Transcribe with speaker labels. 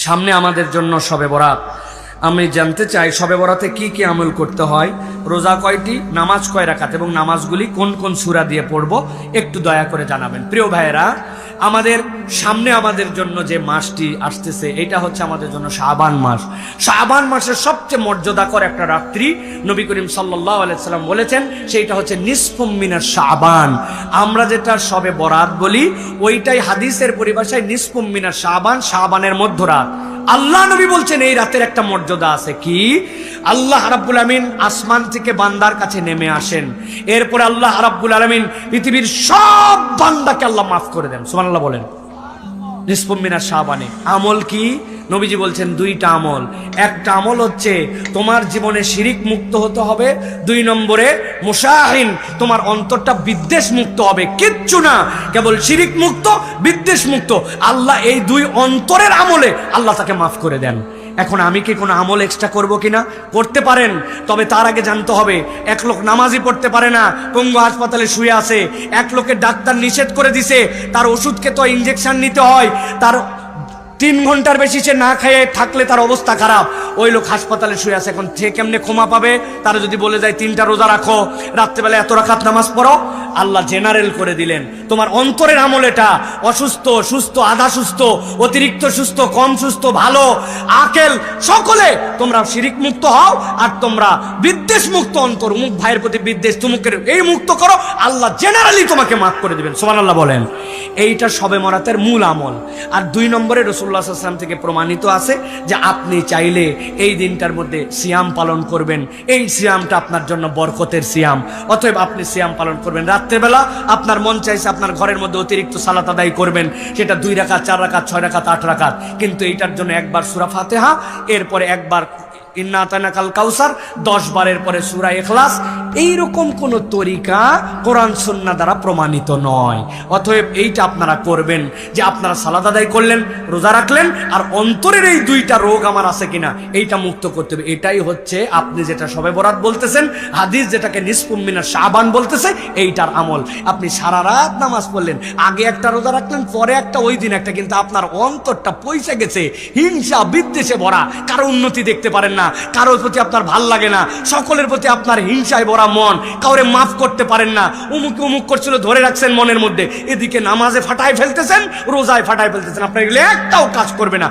Speaker 1: সামনে আমাদের জন্য শবে বরাত। আমি জানতে চাই শবে বরাতে কি কি আমল করতে হয়, রোজা কয়টি, নামাজ কয় রাকাত এবং নামাজগুলি কোন কোন সূরা দিয়ে পড়ব, একটু দয়া করে জানাবেন। প্রিয় ভাইয়েরা, আমাদের সামনে আমাদের জন্য যে মাসটি আসতেছে এটা হচ্ছে আমাদের জন্য শাবান মাস। শাবান মাসের সবচেয়ে মর্যাদাকর একটা রাত্রি নবী করিম সাল্লাল্লাহু আলাইহি সাল্লাম বলেছেন, সেইটা হচ্ছে নিসফুম মিনাশ শাবান। আমরা যেটা শবে বরাত বলি ওইটাই হাদিসের পরিভাষায় নিসফুম মিনাশ শাবান, শাবানের মধ্যরাত। আল্লাহ নবী বলছেন এই রাতের একটা মর্যাদা আছে। কি? আল্লাহ রাব্বুল আমিন আসমান থেকে বান্দার কাছে নেমে আসেন, এরপরে আল্লাহ রাব্বুল আমিন পৃথিবীর সব বান্দাকে আল্লাহ মাফ করে দেন। সুবহানাল্লাহ বলেন। নিসফুম মিনাশ শাবানে আমল কি? নবীজি বলছেন দুইটা আমল। একটা আমল হচ্ছে তোমার জীবনে শিরিক মুক্ত হতে হবে, 2 নম্বরে মুশাহিন, তোমার অন্তরটা বিদ্বেষ মুক্ত হবে। কিচ্ছু না, কেবল শিরিক মুক্ত, বিদ্বেষ মুক্ত। আল্লাহ এই 2 অন্তরের আমলে আল্লাহ তাকে মাফ করে দেন। এখন আমি কি কোনো আমল এক্সট্রা করব কিনা? করতে পারেন, তবে তার আগে জানতে হবে এক লোক নামাজই পড়তে পারে না, পঙ্গু হাসপাতালে শুয়ে আছে, এক লোকের ডাক্তার নিষেধ করে দিছে, তার ওষুধকে তো ইনজেকশন নিতে হয়, তার 3 ঘন্টার বেশি সে না খেয়ে থাকলে তার অবস্থা খারাপ, ওই লোক হাসপাতালে শুয়ে আছে। এখন সে কেমনে ক্ষমা পাবে? তারা যদি বলে যায় 3টা রোজা রাখো, রাত্রেবেলা এত রাকাত নামাজ পড়ো, আল্লাহ জেনারেল করে দিলেন তোমার অন্তরের আমল এটা। অসুস্থ, সুস্থ, আধা সুস্থ, অতিরিক্ত সুস্থ, কম সুস্থ, ভালো, আকেল, সকলে তোমরা শিরিক মুক্ত হও, আর তোমরা বিদ্বেষ মুক্ত অন্তর, অমুক ভাইয়ের প্রতি বিদ্বেষ, তুমুকের এই মুক্ত করো, আল্লাহ জেনারেলি তোমাকে মাফ করে দিবেন। সুবহানাল্লাহ বলেন। এইটা শবে বরাতের মূল আমল। আর 2 নম্বরে রাসূলুল্লাহ সাল্লাল্লাহু আলাইহি ওয়াসাল্লাম থেকে প্রমাণিত আছে যে আপনি চাইলে এই দিনটার মধ্যে সিয়াম পালন করবেন। এই সিয়ামটা আপনার জন্য বরকতের সিয়াম, অতএব আপনি সিয়াম পালন করবেন। রাত্রেবেলা আপনার মন চাইছে আপনার ঘরের মধ্যে অতিরিক্ত সালাত আদায় করবেন, সেটা 2 রাকাত, 4 রাকাত, 6 রাকাত, 8 রাকাত, কিন্তু এইটার জন্য একবার সূরা ফাতিহা, এরপরে একবার ইন্না আতানাকাল কাউসার, 10 বারের পরে সূরা ইখলাস। এইরকম কোন তরিকা কোরআন সুন্নাহ দ্বারা প্রমাণিত নয়। অতএব এইটা আপনারা করবেন যে আপনারা সালাত আদায় করলেন, রোজা রাখলেন, আর অন্তরের এই 2টা রোগ আমার আছে কিনা এইটা মুক্ত করতে হবে। এটাই হচ্ছে আপনি যেটা শবে বরাত বলতেছেন, হাদিস যেটাকে নিসফুম মিনাশ শাবান বলতেছে, এইটার আমল। আপনি সারা রাত নামাজ পড়লেন, আগে একটা রোজা রাখলেন, পরে একটা, ওই দিন একটা, কিন্তু আপনার অন্তরটা পয়সা গেছে হিংসা বিদ্বেষে ভরা, কারো উন্নতি দেখতে পারেন না, কারোর প্রতি আপনার ভাল লাগে না, সকলের প্রতি আপনার হিংসায় ভরা মন, কাউরে মাফ করতে পারেন না, উমুক উমুক করছিল ধরে রাখছেন মনের মধ্যে, এদিকে নামাজে ফাটায় ফেলতেছেন, রোজায় ফাটায় ফেলতেছেন, আপনার এগুলো একটাও কাজ করবে না।